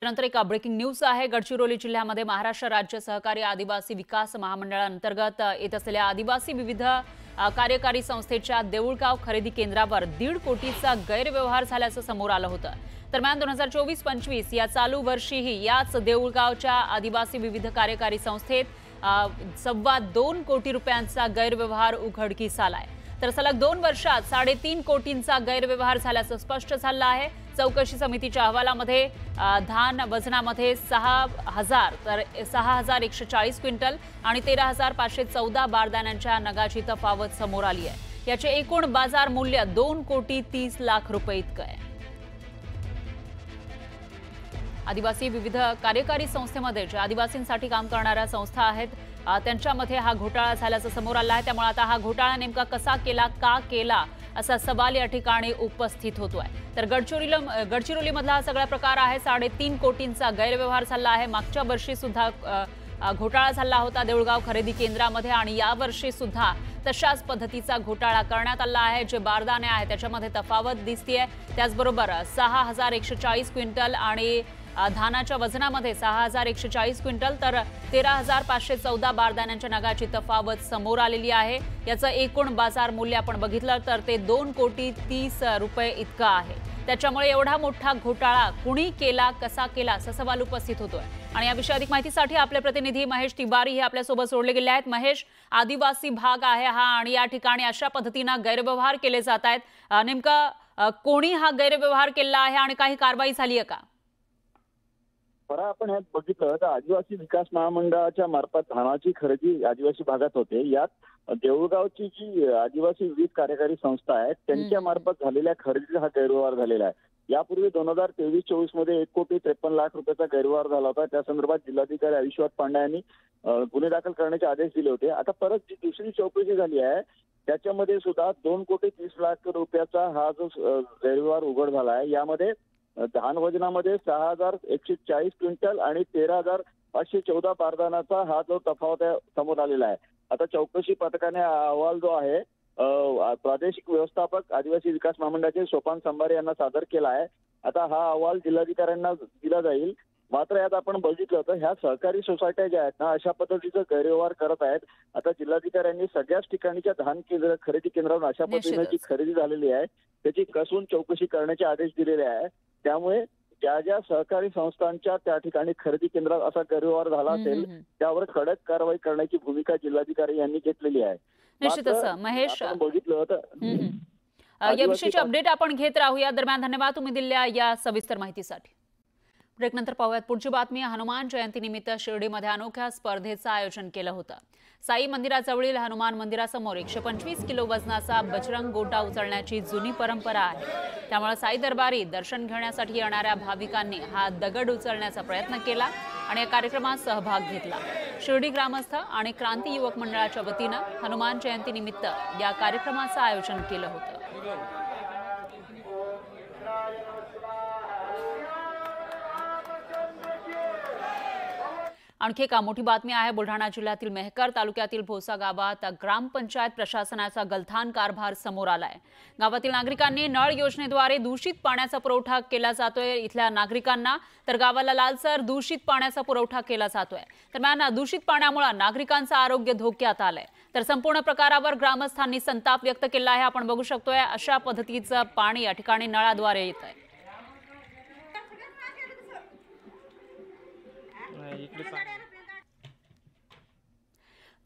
त्यानंतर एक breaking news आहे। गडचिरोली जिल्ह्यामध्ये महाराष्ट्र राज्य सहकारी आदिवासी विकास महामंडळांतर्गत येत असलेल्या आदिवासी विविध कार्यकारी संस्थेच्या देऊळगाव खरेदी केंद्रावर 1.5 कोटीचा गैरव्यवहार झाल्याचं समोर आलं होतं। दरम्यान 2024-25 या चालू वर्षीही याच देऊळगावच्या आदिवासी विविध कार्यकारी संस्थेत 2.25 कोटी रुपयांचा गैरव्यवहार उघडकीस आलाय। तर सलग 2 वर्षात 3.5 कोटींचा गैरव्यवहार झाल्याचं स्पष्ट झालं आहे। चौकशी समितीच्या अहवालामध्ये धान वजनामध्ये 6,000 तर 6,140 क्विंटल आणि 13,514 बारदाण्यांच्या नगाची तफावत समोर आली आहे। याचे एकूण बाजार मूल्य 2,30,00,000 रुपये इतकं आहे। आदिवासी विविध कार्यकारी संस्थेमध्ये जे आदिवासींसाठी काम करणाऱ्या संस्था आहेत त्यांच्यामध्ये हा घोटाळा झाल्याचं समोर आलं आहे। त्यामुळे आता हा घोटाळा नेमका कसा केला, का केला असा सवाल या ठिकाणी उपस्थित होतोय। तर गडचिरोलीमधला हा सगळा प्रकार आहे। 3.5 कोटींचा गैरव्यवहार झाला आहे। मागच्या वर्षी सुद्धा घोटाळा झाला होता देऊळगाव खरेदी केंद्रामध्ये आणि या वर्षी सुद्धा तशाच पद्धतीचा घोटाळा करण्यात आला आहे। जे बारदाणे आहे त्याच्यामध्ये तफावत दिसतेय। त्याचबरोबर 6,140 क्विंटल आणि धानाच्या वजनामध्ये 6,140 क्विंटल तर 13,514 बारदाण्यांच्या नगाची तफावत समोर आलेली आहे। याचं एकूण बाजार मूल्य आपण बघितलं तर ते 2,30,00,000 रुपये इतकं आहे। त्याच्यामुळे एवढा मोठा घोटाळा कुणी केला, कसा केला असा सवाल उपस्थित होतोय। आणि या विषयी अधिक माहितीसाठी आपले प्रतिनिधी महेश तिवारी हे आपल्यासोबत जोडले गेले आहेत। महेश, आदिवासी भाग आहे हा आणि या ठिकाणी अशा पद्धतीने गैरव्यवहार केले जात आहेत। नेमका कोणी हा गैरव्यवहार केला आहे आणि काही कारवाई झाली आहे का? आपण ह्यात बघितलं तर आदिवासी विकास महामंडळाच्या मार्फत धानाची खरेदी आदिवासी भागात होते। यात देऊळगावची जी आदिवासी विविध कार्यकारी संस्था आहे त्यांच्या मार्फत झालेल्या खरेदीचा हा गैरव्यवहार झालेला आहे। यापूर्वी 2023-24 मध्ये 1,53,00,000 रुपयाचा गैरव्यवहार झाला होता। त्या संदर्भात जिल्हाधिकारी आयुष्यवत पांडे यांनी गुन्हे दाखल करण्याचे आदेश दिले होते। आता परत जी दुसरी चौकशी झाली आहे त्याच्यामध्ये सुद्धा 2,30,00,000 रुपयाचा हा जो गैरव्यवहार उघड झाला आहे। यामध्ये धान वजनामध्ये 6,140 क्विंटल आणि 13,514 बारदानाचा हा जो तफावत समोर आलेला आहे। आता चौकशी पथकाने अहवाल जो आहे प्रादेशिक व्यवस्थापक आदिवासी विकास महामंडळाचे सोपान संभारे यांना सादर केला आहे। आता हा अहवाल जिल्हाधिकाऱ्यांना दिला जाईल। मात्र यात आपण बघितलं तर ह्या सहकारी सोसायट्या ज्या आहेत ना अशा पद्धतीचा गैरव्यवहार करत आहेत। आता जिल्हाधिकाऱ्यांनी सगळ्याच ठिकाणच्या धान खरेदी केंद्रावरून अशा पद्धतीने जी खरेदी झालेली आहे त्याची कसून चौकशी करण्याचे आदेश दिलेले आहे। त्यामुळे ज्या ज्या सहकारी संस्थांच्या त्या ठिकाणी खरेदी केंद्रात असा गैरव्यवहार झाला असेल त्यावर कडक कारवाई करण्याची भूमिका जिल्हाधिकारी यांनी घेतलेली आहे। निश्चितच महेश, बघितलं तर या विषयीची अपडेट आपण घेत राहूया। दरम्यान धन्यवाद तुम्ही दिलेल्या या सविस्तर माहितीसाठी। ब्रेक नंतर पाहूयात पुढची बातमी। हनुमान जयंतीनिमित्त शिर्डीमध्ये अनोख्या स्पर्धेचं आयोजन केलं होतं। साई मंदिराजवळील हनुमान मंदिरासमोर 125 किलो वजनाचा बजरंग गोटा उचलण्याची जुनी परंपरा आहे। त्यामुळे साई दरबारी दर्शन घेण्यासाठी येणाऱ्या भाविकांनी हा दगड उचलण्याचा प्रयत्न केला आणि या कार्यक्रमात सहभाग घेतला। शिर्डी ग्रामस्थ आणि क्रांती युवक मंडळाच्या वतीनं हनुमान जयंतीनिमित्त या कार्यक्रमाचं आयोजन केलं होतं। आणखी एक मोठी बातमी आहे। बुलढाणा जिल्ह्यातील मेहकर तालुक्यातील भोसा गावात ग्रामपंचायत प्रशासनाचा गलथान कारभार समोर आलाय। गावातील नागरिकांनी नळ योजनेद्वारे दूषित पाण्याचा पुरवठा केला जातोय इथल्या नागरिकांना, तर गावाला लालसर दूषित पाण्याचा पुरवठा केला जातोय। दरम्यान दूषित पाण्यामुळे नागरिकांचं आरोग्य धोक्यात आलंय। तर संपूर्ण प्रकारावर ग्रामस्थांनी संताप व्यक्त केला आहे। आपण बघू शकतोय अशा पद्धतीचं पाणी या ठिकाणी नळाद्वारे येत आहे।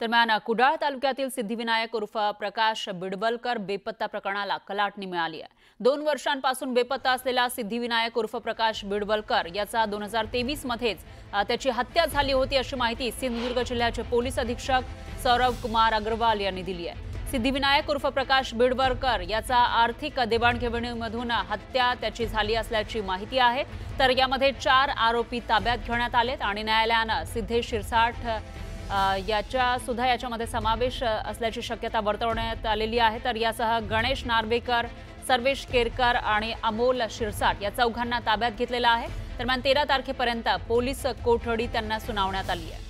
दरम्यान कुडाळ तालुक्यातील सिद्धिविनायक उर्फ प्रकाश बिडबलकर बेपत्ता प्रकरणाला कलाटणी मिळाली आहे। 2 वर्षांपासून बेपत्ता असलेला सिद्धिविनायक उर्फ प्रकाश बिडबलकर याचा 2023 मध्येच त्याची हत्या झाली होती अशी माहिती सिंधुदुर्ग जिल्ह्याचे पोलीस अधीक्षक सौरभ कुमार अग्रवाल यांनी दिली आहे। सिद्धिविनायक उर्फ प्रकाश बिडबलकर याचा आर्थिक देवाणघेवाणीमधून हत्या त्याची झाली असल्याची माहिती आहे। तर यामध्ये 4 आरोपी ताब्यात घेण्यात आलेत आणि न्यायालयानं सिद्धेश शिरसाट याच्यामध्ये समावेश असल्याची शक्यता वर्तवण्यात आलेली आहे। तर यासह गणेश नार्वेकर, सर्वेश केरकर आणि अमोल शिरसाट या चौघांना ताब्यात घेतलेला आहे। दरम्यान 13 तारखेपर्यंत पोलीस कोठडी त्यांना सुनावण्यात आली आहे।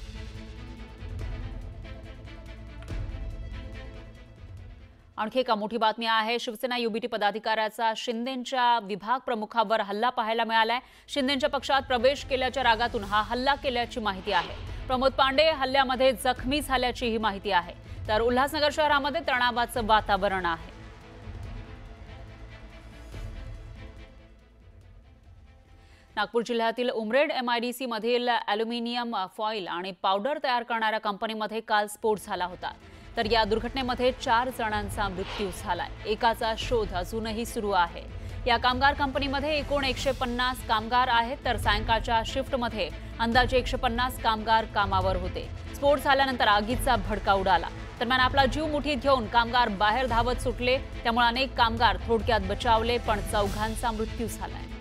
आणखी एका मोठी बातमी आहे. शिवसेना युबीटी पदाधिकाऱ्याचा शिंदेंच्या विभाग प्रमुखावर हल्ला पाहायला मिळालाय. शिंदेंच्या पक्षात प्रवेश केल्याच्या रागातून हा हल्ला केल्याची माहिती आहे. प्रमोद पांडे हल्ल्यामध्ये जखमी झाल्याची ही माहिती आहे. तर उल्हासनगर शहरामध्ये तणावाचं वातावरण आहे. नागपूर जिल्ह्यातील उमरेड MIDC मधील ॲल्युमिनियम फॉईल आणि पावडर तयार करणाऱ्या कंपनीमध्ये काल स्फोट झाला होता. तर या दुर्घटनेमध्ये 4 जणांचा मृत्यू झालाय. एकाचा शोध अजूनही सुरू आहे. या कामगार कंपनीमध्ये एकूण 150 कामगार आहेत. तर सायंकाळच्या शिफ्टमध्ये अंदाजे 150 कामगार कामावर होते. स्फोट झाल्यानंतर आगीचा भडका उडाला. दरम्यान आपला जीव मुठीत घेऊन कामगार बाहेर धावत सुटले. त्यामुळे अनेक कामगार थोडक्यात बचावले, पण 4घांचा मृत्यू झालाय.